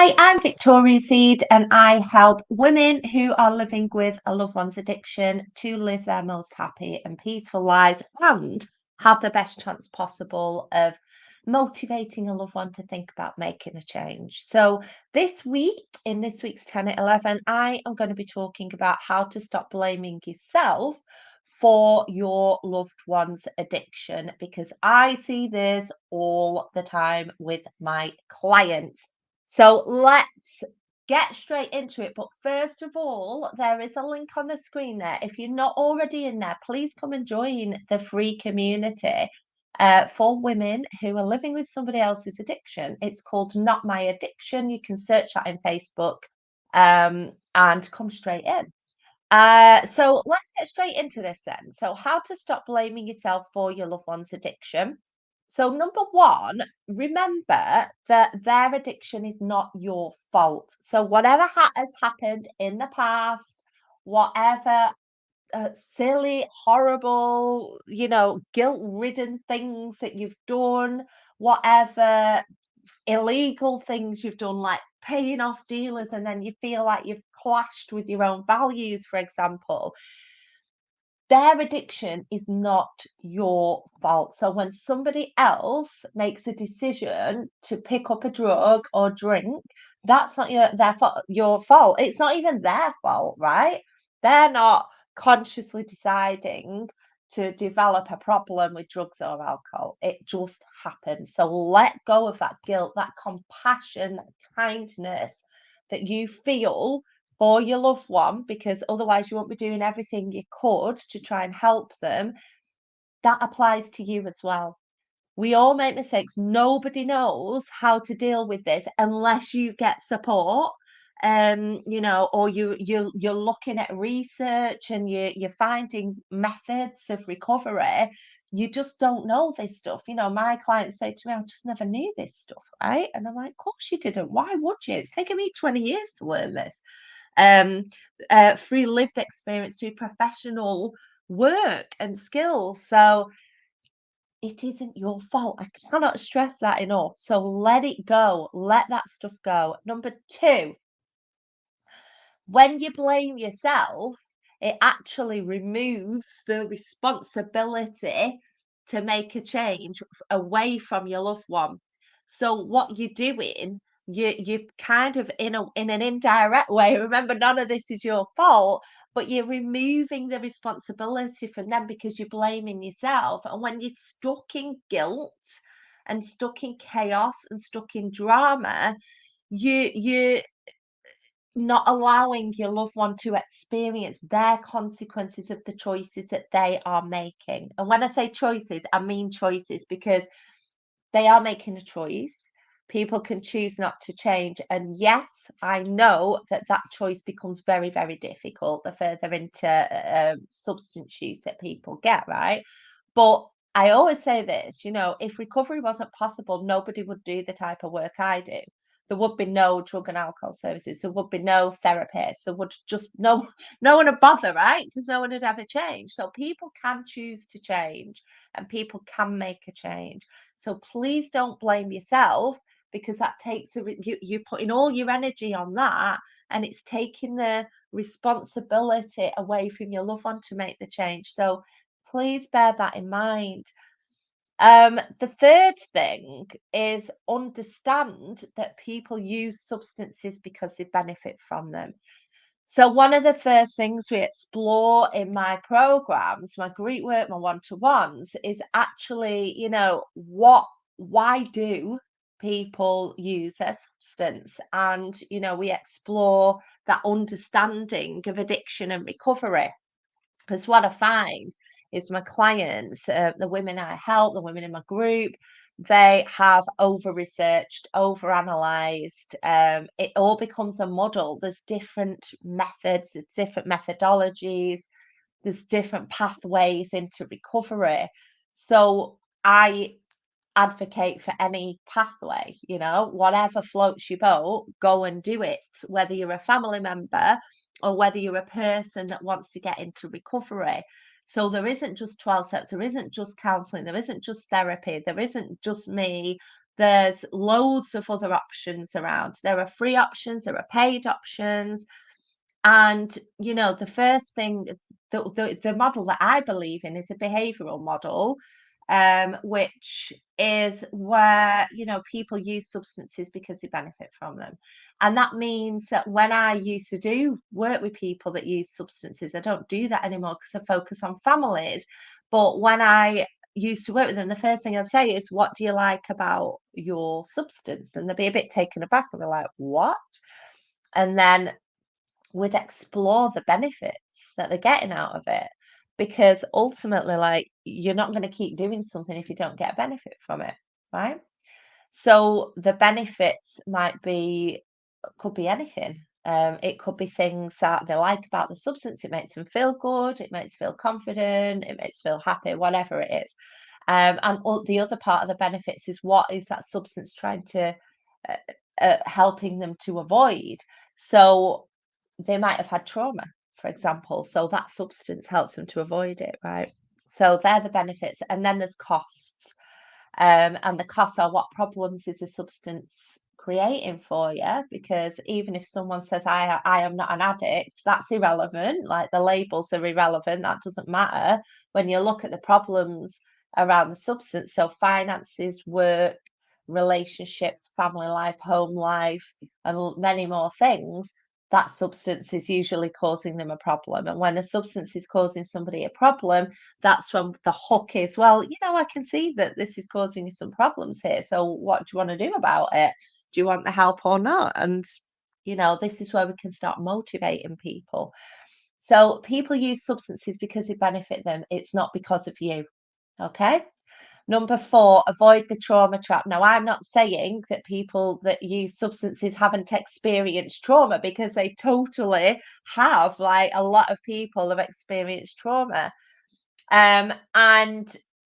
Hi, I'm Victoria Seed, and I help women who are living with a loved one's addiction to live their most happy and peaceful lives and have the best chance possible of motivating a loved one to think about making a change. So, this week, in this week's 10 at 11, I am going to be talking about how to stop blaming yourself for your loved one's addiction because I see this all the time with my clients. So let's get straight into it. But first of all, there is a link on the screen there. If you're not already in there, please come and join the free community for women who are living with somebody else's addiction. It's called Not My Addiction. You can search that in Facebook and come straight in. So let's get straight into this then. So, how to stop blaming yourself for your loved one's addiction. So, number one, remember that their addiction is not your fault. So, whatever has happened in the past, whatever silly, horrible, guilt-ridden things that you've done, whatever illegal things you've done, like paying off dealers, and then you feel like you've clashed with your own values, for example, their addiction is not your fault. So when somebody else makes a decision to pick up a drug or drink, that's not your fault. It's not even their fault, right? They're not consciously deciding to develop a problem with drugs or alcohol. It just happens. So let go of that guilt, that compassion, that kindness that you feel for your loved one, because otherwise you won't be doing everything you could to try and help them. That applies to you as well. We all make mistakes. Nobody knows how to deal with this unless you get support. Or you're looking at research and you're finding methods of recovery. You just don't know this stuff. My clients say to me, I just never knew this stuff, right? And I'm like, of course you didn't. Why would you? It's taken me 20 years to learn this. Um, through lived experience, through professional work and skills. So it isn't your fault. I cannot stress that enough. So let it go. Let that stuff go. Number two, when you blame yourself, it actually removes the responsibility to make a change away from your loved one. So what you're doing, you kind of in an indirect way, remember none of this is your fault, but you're removing the responsibility from them because you're blaming yourself. And when you're stuck in guilt and stuck in chaos and stuck in drama, you not allowing your loved one to experience their consequences of the choices that they are making. And when I say choices, I mean choices because they are making a choice. People can choose not to change. And yes, I know that that choice becomes very, very difficult the further into substance use that people get, right? But I always say this, if recovery wasn't possible, nobody would do the type of work I do. There would be no drug and alcohol services. There would be no therapists. There would just no one would bother, right? Because no one would ever change. So people can choose to change, and people can make a change. So please don't blame yourself because that takes you're putting all your energy on that, and it's taking the responsibility away from your loved one to make the change. So please bear that in mind. The third thing is understand that people use substances because they benefit from them. So one of the first things we explore in my programs, my group work, my one-to-ones, is actually, why do people use their substance? And, we explore that understanding of addiction and recovery. Because what I find is my clients, the women I help, the women in my group, they have over researched, over analyzed. It all becomes a muddle. There's different methods, there's different methodologies, there's different pathways into recovery. So I advocate for any pathway, whatever floats your boat, go and do it, whether you're a family member or whether you're a person that wants to get into recovery. So there isn't just 12 steps, there isn't just counseling, there isn't just therapy, there isn't just me There's loads of other options around. There are free options, there are paid options. And, the first thing, the model that I believe in is a behavioral model, which is where, people use substances because they benefit from them. And that means that when I used to do work with people that use substances, I don't do that anymore because I focus on families. But when I used to work with them, the first thing I'd say is, "What do you like about your substance?" And they'd be a bit taken aback and be like, "What?" And then would explore the benefits that they're getting out of it. Because ultimately, like, you're not going to keep doing something if you don't get a benefit from it, right? So the benefits could be anything. It could be things that they like about the substance. It makes them feel good. It makes them feel confident. It makes them feel happy, whatever it is. And the other part of the benefits is, what is that substance trying to uh, helping them to avoid? So they might have had trauma, for example, so that substance helps them to avoid it, right? So they're the benefits, and then there's costs. And the costs are, what problems is the substance creating for you? Because even if someone says, I am not an addict, that's irrelevant. Like, the labels are irrelevant. That doesn't matter when you look at the problems around the substance. So finances, work, relationships, family life, home life, and many more things. That substance is usually causing them a problem. And when a substance is causing somebody a problem, that's when the hook is, "Well, I can see that this is causing you some problems here. So what do you want to do about it? Do you want the help or not?" And, this is where we can start motivating people. So people use substances because they benefit them. It's not because of you. Okay. Number 4, avoid the trauma trap. Now, I'm not saying that people that use substances haven't experienced trauma, because they totally have. Like, a lot of people have experienced trauma. And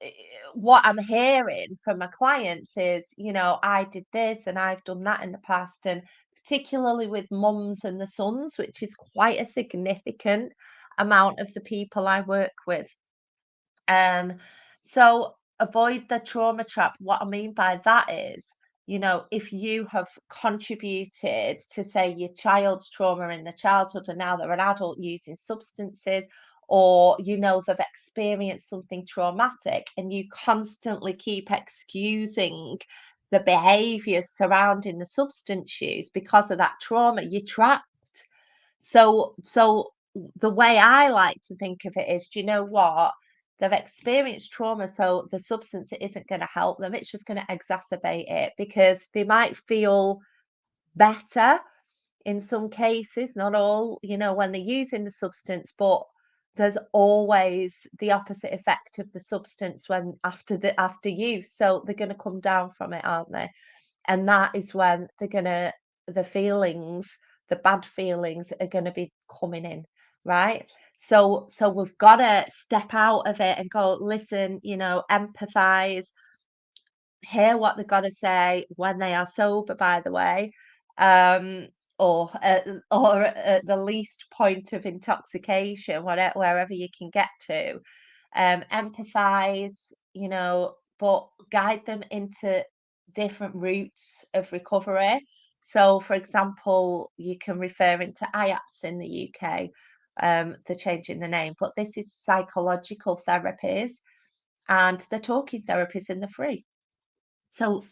eh, what I'm hearing from my clients is, I did this and I've done that in the past, and particularly with mums and the sons, which is quite a significant amount of the people I work with. Um, so avoid the trauma trap. What I mean by that is, if you have contributed to, say, your child's trauma in the childhood, and now they're an adult using substances, or they've experienced something traumatic, and you constantly keep excusing the behaviors surrounding the substance use because of that trauma, you're trapped. So the way I like to think of it is, do you know what? They've experienced trauma, so the substance isn't going to help them. It's just going to exacerbate it, because they might feel better in some cases, not all, when they're using the substance, but there's always the opposite effect of the substance when after use. So they're going to come down from it, aren't they? And that is when the feelings, the bad feelings are gonna be coming in, right? So we've gotta step out of it and go, "Listen," empathize, hear what they've gotta say when they are sober, by the way, um, or at the least point of intoxication, wherever you can get to. Empathize, but guide them into different routes of recovery. So, for example, you can refer into IAPS in the UK. They're changing the name, but this is psychological therapies, and they're talking therapies, and they're free. So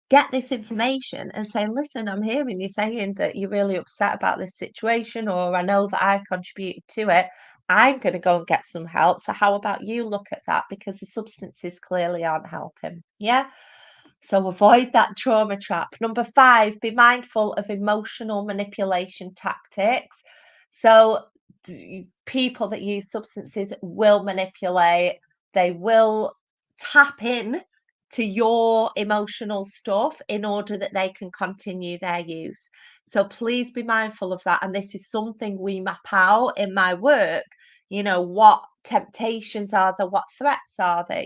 get this information and say, "Listen, I'm hearing you saying that you're really upset about this situation, or I know that I've contributed to it. I'm going to go and get some help. So how about you look at that? Because the substances clearly aren't helping." Yeah. So avoid that trauma trap. Number 5, be mindful of emotional manipulation tactics. So people that use substances will manipulate, they will tap in to your emotional stuff in order that they can continue their use. So please be mindful of that. And this is something we map out in my work. What temptations are there? What threats are there?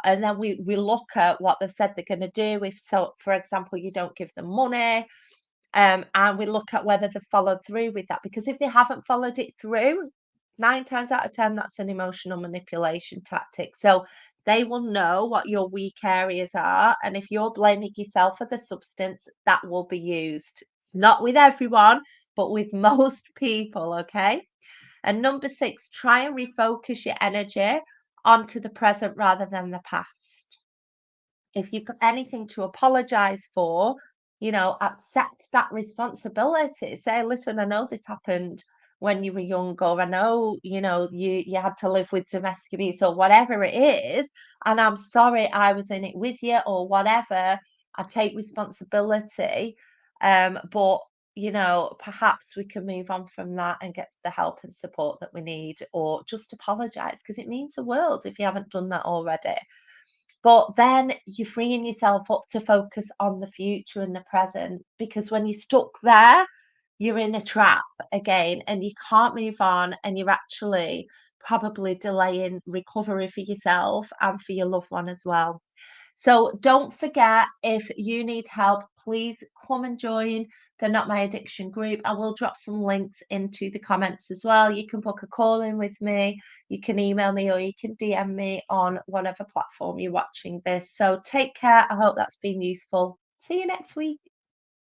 And then we look at what they've said they're going to do. If, so, for example, you don't give them money, and we look at whether they've followed through with that, because if they haven't followed it through, 9 times out of 10, that's an emotional manipulation tactic. So They will know what your weak areas are. And if you're blaming yourself for the substance, that will be used. Not with everyone, but with most people, okay? And number six, try and refocus your energy onto the present rather than the past. If you've got anything to apologize for, accept that responsibility. Say, listen, I know this happened when you were young, or I know, you had to live with domestic abuse or whatever it is, and I'm sorry I was in it with you or whatever. I take responsibility. But perhaps we can move on from that and get the help and support that we need, or just apologize because it means the world if you haven't done that already. But then you're freeing yourself up to focus on the future and the present, because when you're stuck there, you're in a trap again and you can't move on, and you're actually probably delaying recovery for yourself and for your loved one as well. So don't forget, if you need help, please come and join the Not My Addiction group. I will drop some links into the comments as well. You can book a call in with me, you can email me, or you can DM me on whatever platform you're watching this. So take care. I hope that's been useful. See you next week.